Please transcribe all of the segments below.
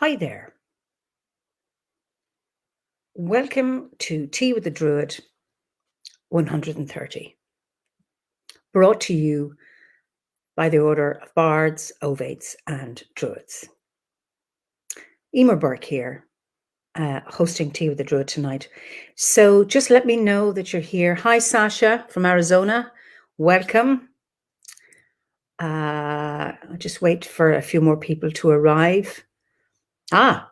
Hi there. Welcome to Tea with the Druid 130, brought to you by the Order of Bards, Ovates and Druids. Eimear Burke here, hosting Tea with the Druid tonight. So just let me know that you're here. Hi, Sasha from Arizona. Welcome. I'll just wait for a few more people to arrive.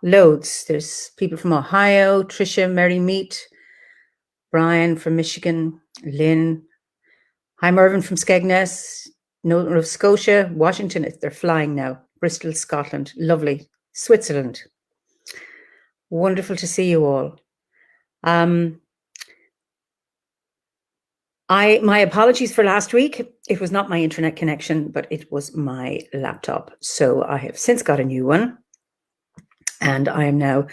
Loads. There's people from Ohio, Tricia, Mary Meat, Brian from Michigan, Lynn. Hi, Mervyn from Skegness, Nova Scotia, Washington. They're flying now. Bristol, Scotland. Lovely. Switzerland. Wonderful to see you all. My apologies for last week. It was not my internet connection, but it was my laptop. So I have since got a new one, and I am now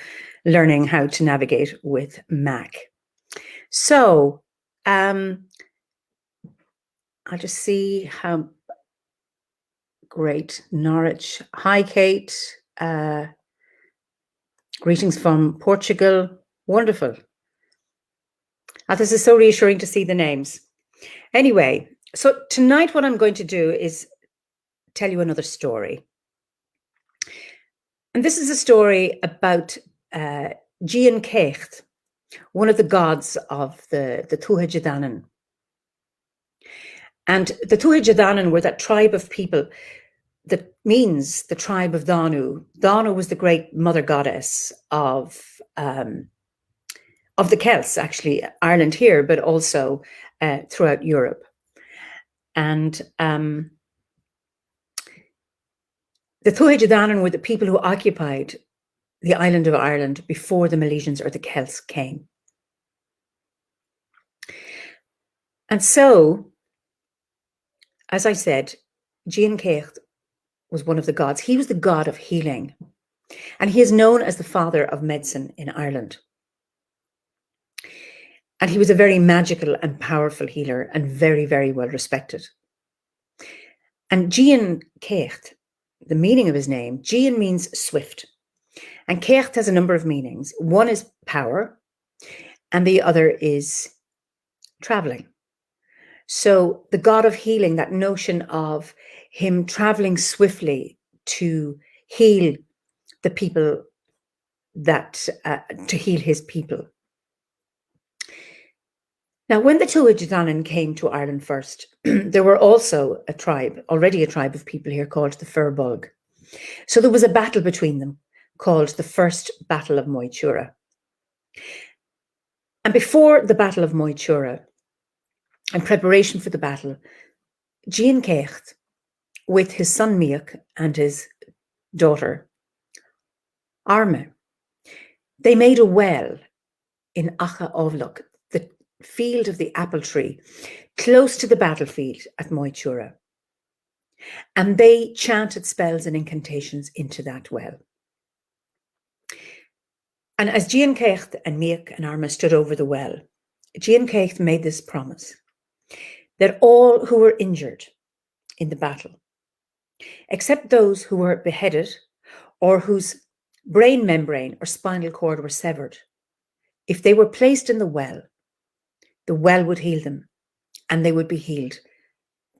learning how to navigate with Mac. So I'll just see how great. Norwich. Hi, Kate. Greetings from Portugal. Wonderful. This is so reassuring to see the names. Anyway, so tonight what I'm going to do is tell you another story. And this is a story about Diancecht, one of the gods of the Tuatha Dé Danann. And the Tuatha Dé Danann were that tribe of people that means the tribe of Danu. Danu was the great mother goddess of the Celts, actually, Ireland here, but also throughout Europe. And the Tuatha Dé Danann were the people who occupied the island of Ireland before the Milesians or the Celts came. And so, as I said, Diancecht was one of the gods. He was the god of healing. And he is known as the father of medicine in Ireland. And he was a very magical and powerful healer and very, very well respected. And Diancecht, the meaning of his name, Dian means swift. And Cecht has a number of meanings. One is power, and the other is traveling. So the god of healing, that notion of him traveling swiftly to heal the people to heal his people. Now, when the Tuatha Dé Danann came to Ireland first, there were also already a tribe of people here called the Firbolg. So there was a battle between them called the First Battle of Moytura. And before the Battle of Moytura, in preparation for the battle, Diancecht, with his son Miach and his daughter Arme, they made a well in Acha Ovloch, the field of the apple tree, close to the battlefield at Moytura. And they chanted spells and incantations into that well. And as Diancecht and Miach and Arma stood over the well, Diancecht made this promise that all who were injured in the battle, except those who were beheaded or whose brain membrane or spinal cord were severed, if they were placed in the well would heal them, and they would be healed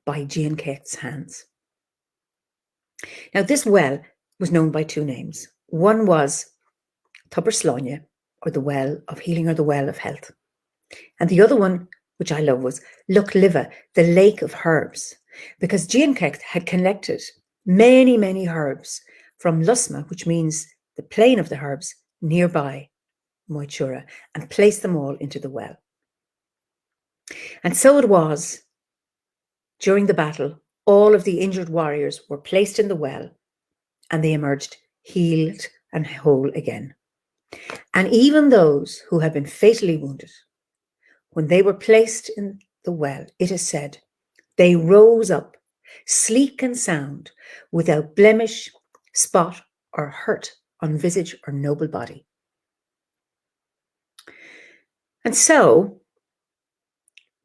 by Diancecht's hands. Now, this well was known by two names. One was Tubersláine, or the well of healing, or the well of health. And the other one, which I love, was Loch Liva, the lake of herbs, because Diancecht had collected many, many herbs from Lusma, which means the plain of the herbs, nearby Moytura, and placed them all into the well. And so it was, during the battle, all of the injured warriors were placed in the well, and they emerged healed and whole again. And even those who had been fatally wounded, when they were placed in the well, it is said, they rose up, sleek and sound, without blemish, spot, or hurt on visage or noble body. And so,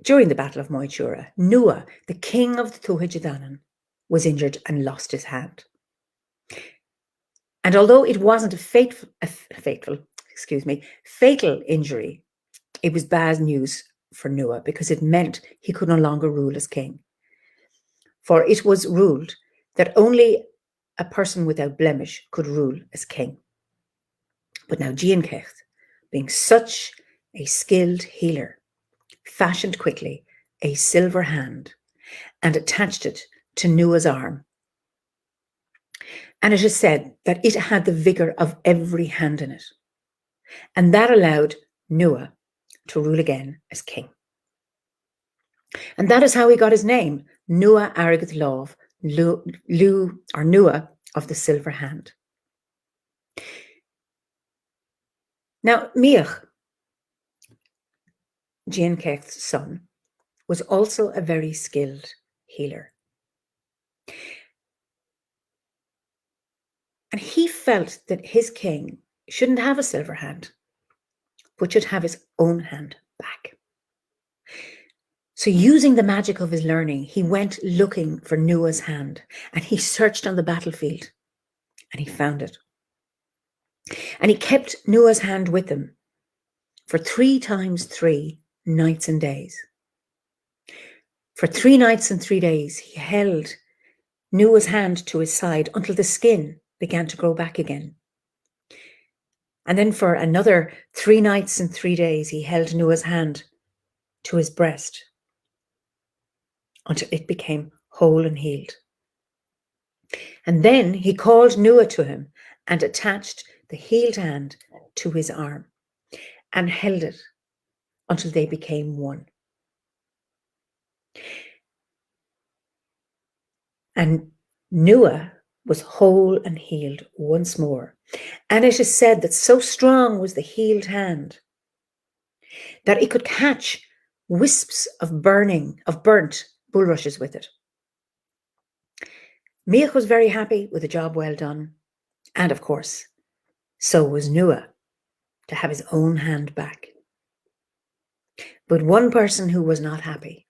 during the Battle of Moytura, Nua, the king of the Tuatha Dé Danann, was injured and lost his hand. And although it wasn't a fatal injury, it was bad news for Nua because it meant he could no longer rule as king. For it was ruled that only a person without blemish could rule as king. But now Diancecht, being such a skilled healer, fashioned quickly a silver hand and attached it to Nua's arm. And it is said that it had the vigor of every hand in it. And that allowed Nua to rule again as king. And that is how he got his name, Nua Argath Love, or Nua of the silver hand. Now, Miach, Diancecht's son, was also a very skilled healer. And he felt that his king shouldn't have a silver hand, but should have his own hand back. So using the magic of his learning, he went looking for Nua's hand, and he searched on the battlefield and he found it. And he kept Nua's hand with him for 3 times 3 nights and days. For 3 nights and 3 days, he held Nua's hand to his side until the skin began to grow back again. And then for another 3 nights and 3 days, he held Nua's hand to his breast until it became whole and healed. And then he called Nua to him and attached the healed hand to his arm and held it until they became one. And Nua was whole and healed once more. And it is said that so strong was the healed hand that it could catch wisps of burnt bulrushes with it. Miach was very happy with a job well done. And of course, so was Nua, to have his own hand back. But one person who was not happy,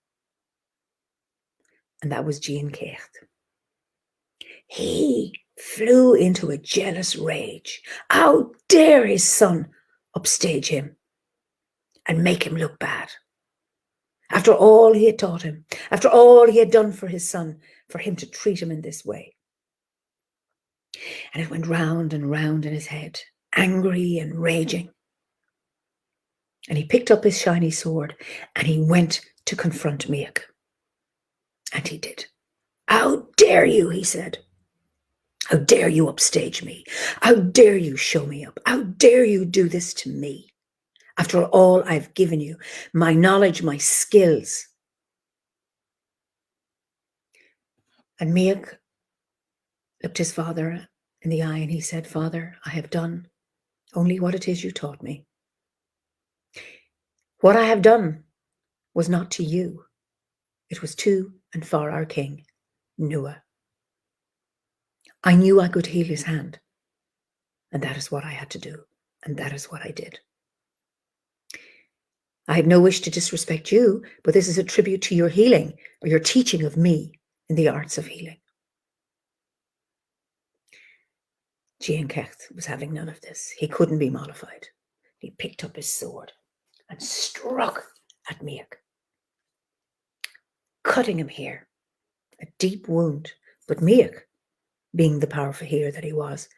and that was Diancecht. He flew into a jealous rage. How dare his son upstage him and make him look bad? After all he had taught him, after all he had done for his son, for him to treat him in this way. And it went round and round in his head, angry and raging. And he picked up his shiny sword and he went to confront Miach. And he did. How dare you, he said. How dare you upstage me? How dare you show me up? How dare you do this to me? After all I've given you, my knowledge, my skills. And Miach looked his father in the eye and he said, Father, I have done only what it is you taught me. What I have done was not to you. It was to and for our king, Nua. I knew I could heal his hand, and that is what I had to do, and that is what I did. I had no wish to disrespect you, but this is a tribute to your healing, or your teaching of me in the arts of healing. Diancecht was having none of this. He couldn't be mollified. He picked up his sword and struck at Miach, cutting him here, a deep wound. But Miach, being the powerful healer that he was,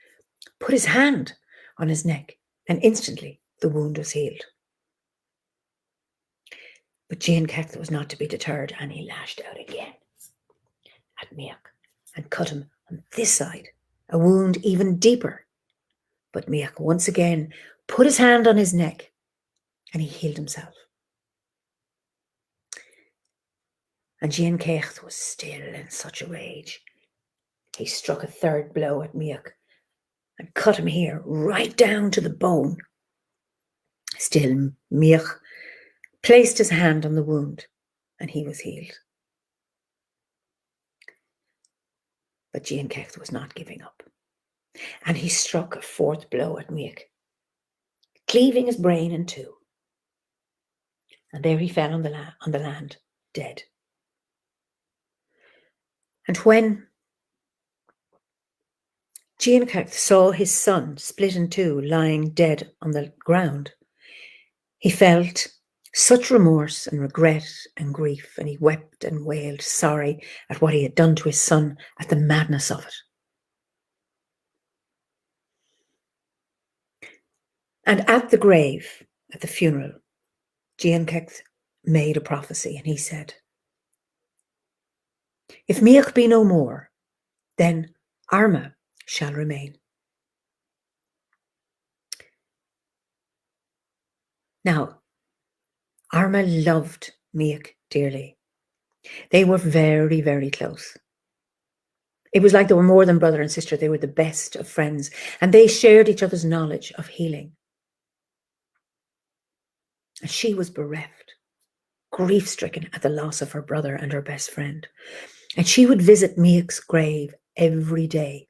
put his hand on his neck, and instantly the wound was healed. But Diancecht was not to be deterred, and he lashed out again at Miach and cut him on this side, a wound even deeper. But Miach once again put his hand on his neck and he healed himself. And Diancecht was still in such a rage. He struck a third blow at Miach and cut him here right down to the bone. Still, Miach placed his hand on the wound and he was healed. But Diancecht was not giving up. And he struck a fourth blow at Miach, cleaving his brain in two. And there he fell on the land, dead. And when Diancecht saw his son split in two, lying dead on the ground. He felt such remorse and regret and grief, and he wept and wailed, sorry at what he had done to his son, at the madness of it. And at the grave, at the funeral, Diancecht made a prophecy, and he said, if Miach be no more, then Arma shall remain. Now, Arma loved Miach dearly. They were very, very close. It was like they were more than brother and sister. They were the best of friends, and they shared each other's knowledge of healing. And she was bereft, grief-stricken at the loss of her brother and her best friend. And she would visit Miach's grave every day.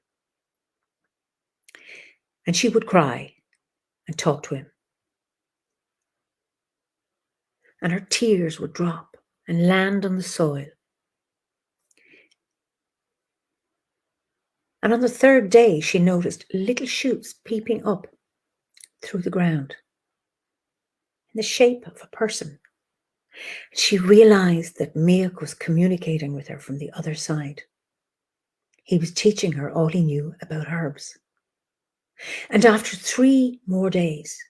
And she would cry and talk to him. And her tears would drop and land on the soil. And on the third day, she noticed little shoots peeping up through the ground in the shape of a person. She realized that Miach was communicating with her from the other side. He was teaching her all he knew about herbs. And after 3 more days,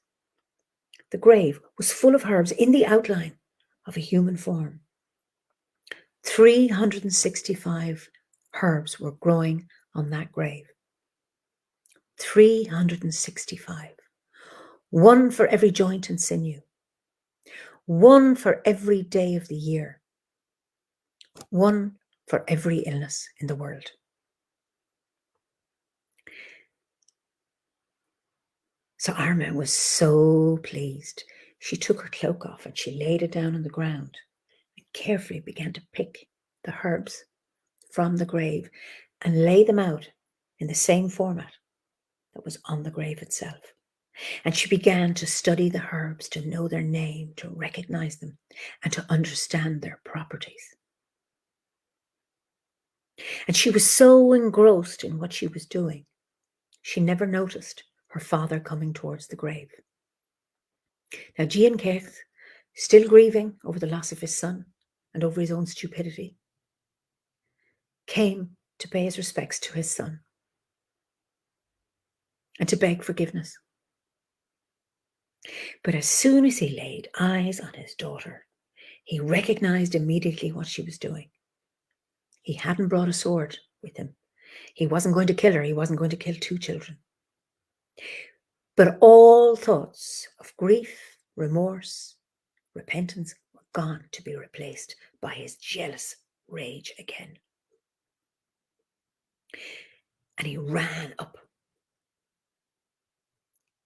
the grave was full of herbs in the outline of a human form. 365 herbs were growing on that grave. 365. One for every joint and sinew. One for every day of the year. One for every illness in the world. So Arma was so pleased. She took her cloak off and she laid it down on the ground and carefully began to pick the herbs from the grave and lay them out in the same format that was on the grave itself. And she began to study the herbs, to know their name, to recognize them, and to understand their properties. And she was so engrossed in what she was doing, she never noticed her father coming towards the grave. Now, Diancecht, still grieving over the loss of his son and over his own stupidity, came to pay his respects to his son and to beg forgiveness. But as soon as he laid eyes on his daughter, he recognized immediately what she was doing. He hadn't brought a sword with him. He wasn't going to kill her. He wasn't going to kill 2 children. But all thoughts of grief, remorse, repentance were gone to be replaced by his jealous rage again. And he ran up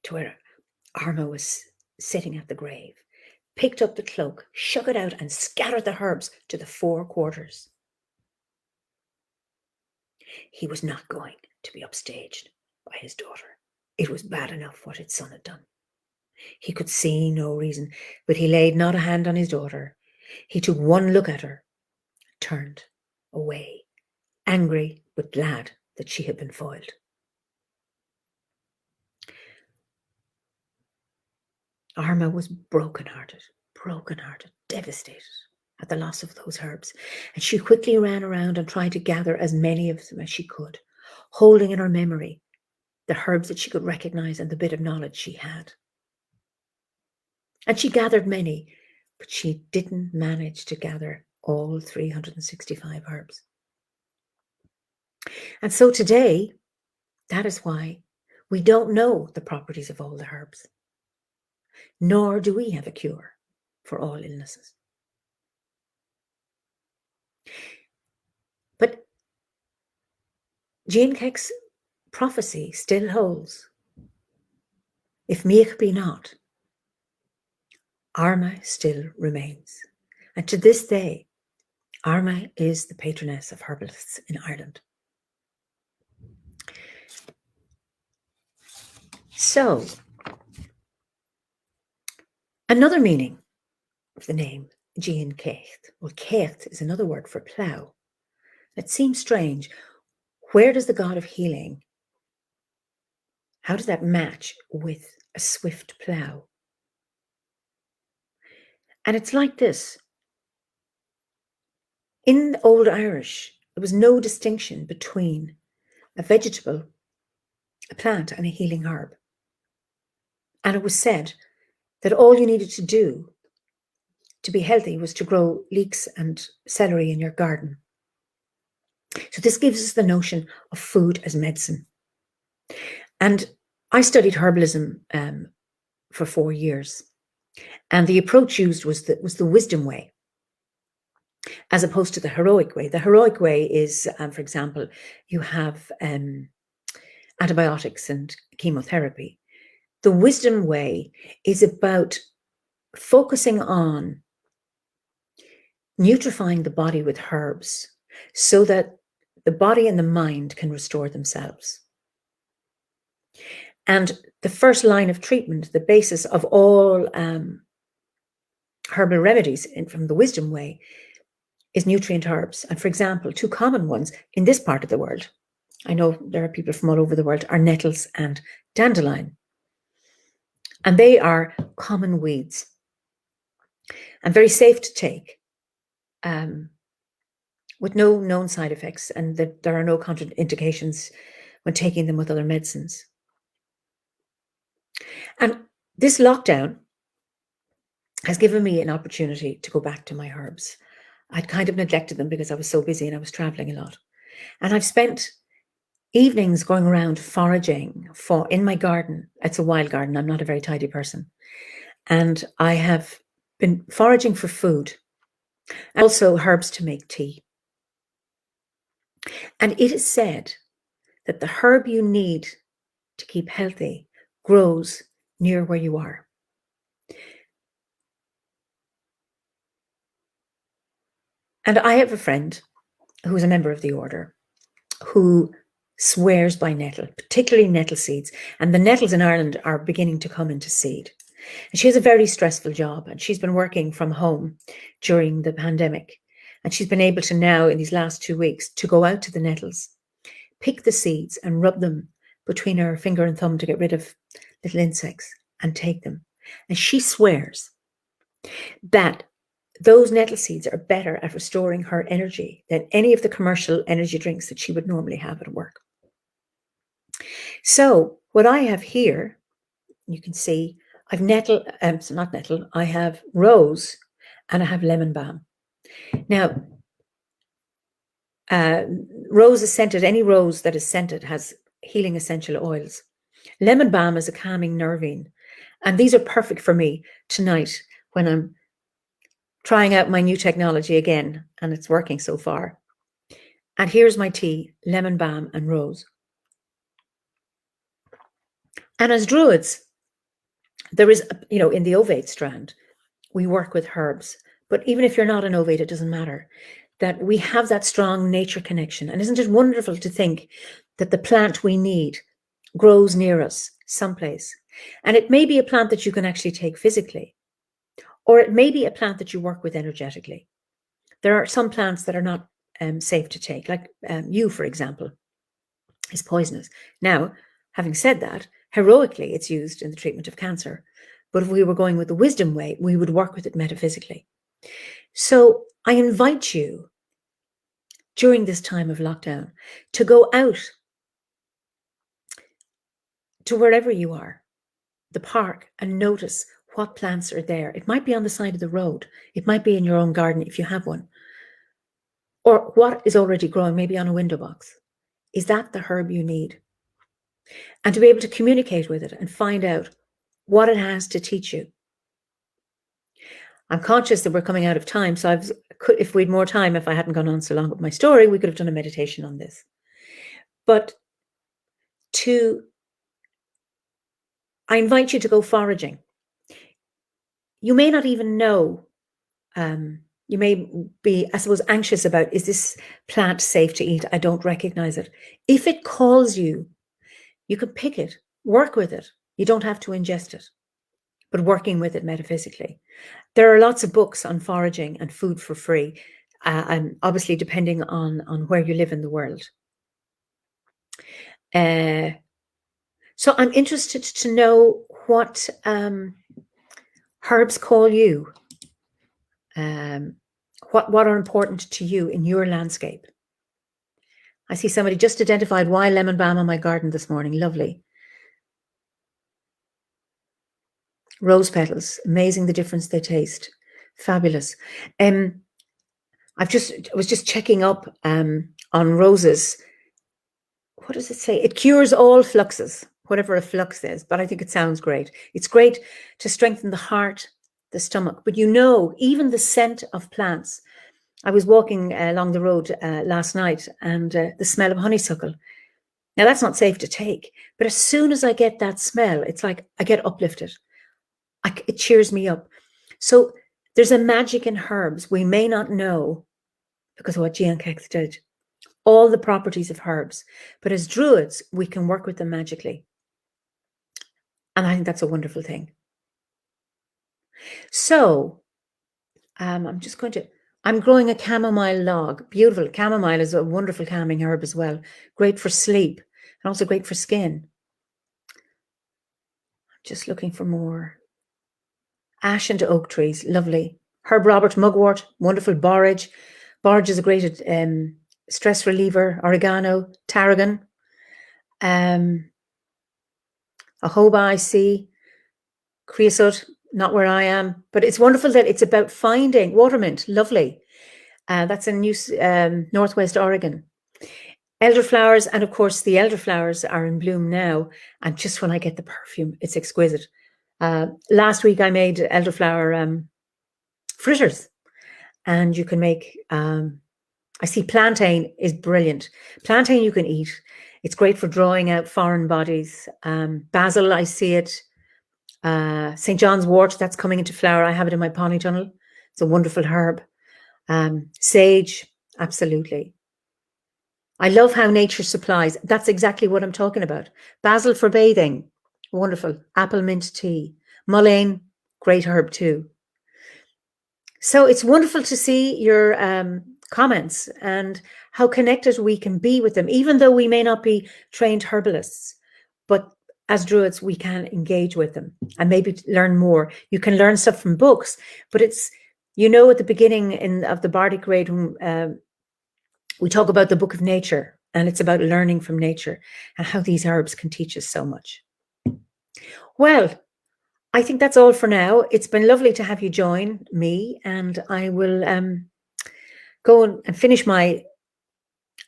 to where Arma was sitting at the grave, picked up the cloak, shook it out, and scattered the herbs to the 4 quarters. He was not going to be upstaged by his daughter. It was bad enough what his son had done. He could see no reason, but he laid not a hand on his daughter. He took one look at her, turned away, angry but glad that she had been foiled. Arma was broken-hearted, devastated at the loss of those herbs, and she quickly ran around and tried to gather as many of them as she could, holding in her memory the herbs that she could recognize and the bit of knowledge she had. And she gathered many, but she didn't manage to gather all 365 herbs. And so today, that is why we don't know the properties of all the herbs, nor do we have a cure for all illnesses. But Diancecht's prophecy still holds. If Miach be not, Arma still remains. And to this day, Arma is the patroness of herbalists in Ireland. So, another meaning of the name Diancecht. Well, cecht is another word for plough. It seems strange. Where does the god of healing How does that match with a swift plough? And it's like this. In Old Irish, there was no distinction between a vegetable, a plant, and a healing herb. And it was said that all you needed to do to be healthy was to grow leeks and celery in your garden. So this gives us the notion of food as medicine. And I studied herbalism for 4 years. And the approach used was the wisdom way, as opposed to the heroic way. The heroic way is, for example, you have antibiotics and chemotherapy. The wisdom way is about focusing on nutrifying the body with herbs so that the body and the mind can restore themselves. And the first line of treatment, the basis of all herbal remedies from the wisdom way, is nutrient herbs. And for example, two common ones in this part of the world, I know there are people from all over the world, are nettles and dandelion. And they are common weeds and very safe to take, with no known side effects, and that there are no contraindications when taking them with other medicines. And this lockdown has given me an opportunity to go back to my herbs. I'd kind of neglected them because I was so busy and I was traveling a lot. And I've spent evenings going around foraging in my garden. It's a wild garden. I'm not a very tidy person. And I have been foraging for food, and also herbs to make tea. And it is said that the herb you need to keep healthy grows near where you are. And I have a friend who is a member of the order who swears by nettle, particularly nettle seeds. And the nettles in Ireland are beginning to come into seed. And she has a very stressful job, and she's been working from home during the pandemic. And she's been able to now, in these last 2 weeks, to go out to the nettles, pick the seeds and rub them between her finger and thumb to get rid of little insects and take them. And she swears that those nettle seeds are better at restoring her energy than any of the commercial energy drinks that she would normally have at work. So what I have here, you can see, I've I have rose and I have lemon balm. Now, rose is scented. Any rose that is scented has healing essential oils. Lemon balm is a calming nervine. And these are perfect for me tonight when I'm trying out my new technology again, and it's working so far. And here's my tea, lemon balm and rose. And as Druids, there is, in the ovate strand, we work with herbs. But even if you're not an ovate, it doesn't matter. That we have that strong nature connection. And isn't it wonderful to think that the plant we need grows near us someplace? And it may be a plant that you can actually take physically, or it may be a plant that you work with energetically. There are some plants that are not safe to take, like yew, for example, is poisonous. Now, having said that, heroically, it's used in the treatment of cancer. But if we were going with the wisdom way, we would work with it metaphysically. So I invite you during this time of lockdown to go out to wherever you are, the park, and notice what plants are there. It might be on the side of the road. It might be in your own garden if you have one. Or what is already growing, maybe on a window box. Is that the herb you need? And to be able to communicate with it and find out what it has to teach you. I'm conscious that we're coming out of time, so if we had more time, if I hadn't gone on so long with my story, we could have done a meditation on this. But I invite you to go foraging. You may not even know, you may be, I suppose, anxious about, is this plant safe to eat? I don't recognize it. If it calls you, you can pick it, work with it. You don't have to ingest it, but working with it metaphysically. There are lots of books on foraging and food for free, and obviously depending on where you live in the world. So I'm interested to know what herbs call you. What are important to you in your landscape? I see somebody just identified wild lemon balm on my garden this morning. Lovely. Rose petals, amazing the difference they taste. Fabulous. I was just checking up on roses. What does it say? It cures all fluxes, whatever a flux is, but I think it sounds great. It's great to strengthen the heart, the stomach, but even the scent of plants. I was walking along the road last night, and the smell of honeysuckle. Now, that's not safe to take, but as soon as I get that smell, it's like I get uplifted. It cheers me up. So there's a magic in herbs we may not know because of what Diancecht did. All the properties of herbs. But as Druids, we can work with them magically. And I think that's a wonderful thing. So I'm growing a chamomile log. Beautiful. Chamomile is a wonderful calming herb as well. Great for sleep and also great for skin. Just looking for more. Ash and oak trees. Lovely. Herb Robert, mugwort. Wonderful borage. Borage is a great stress reliever. Oregano. Tarragon. Jojoba, I see. Creosote, not where I am, but it's wonderful that it's about finding watermint. Lovely. That's in Northwest Oregon. Elderflowers, and of course the elderflowers are in bloom now. And just when I get the perfume, it's exquisite. Last week I made elderflower fritters, and you can make. I see plantain is brilliant. Plantain you can eat. It's great for drawing out foreign bodies. Basil, I see it. St. John's wort, that's coming into flower. I have it in my polytunnel. It's a wonderful herb. Sage, absolutely. I love how nature supplies. That's exactly what I'm talking about. Basil for bathing, wonderful. Apple mint tea. Mullein, great herb too. So it's wonderful to see your comments and how connected we can be with them, even though we may not be trained herbalists. But as Druids, we can engage with them and maybe learn more. You can learn stuff from books, but it's, at the beginning of the Bardic Raid, we talk about the Book of Nature, and it's about learning from nature and how these herbs can teach us so much. Well, I think that's all for now. It's been lovely to have you join me, and I will go and finish my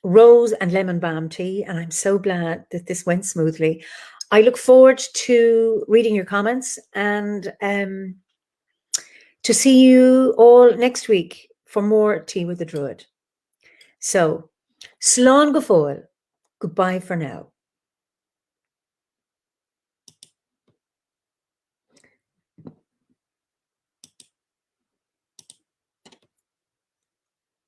rose and lemon balm tea, and I'm so glad that this went smoothly. I look forward to reading your comments and to see you all next week for more Tea with the Druid. So, slán go fóill, goodbye for now.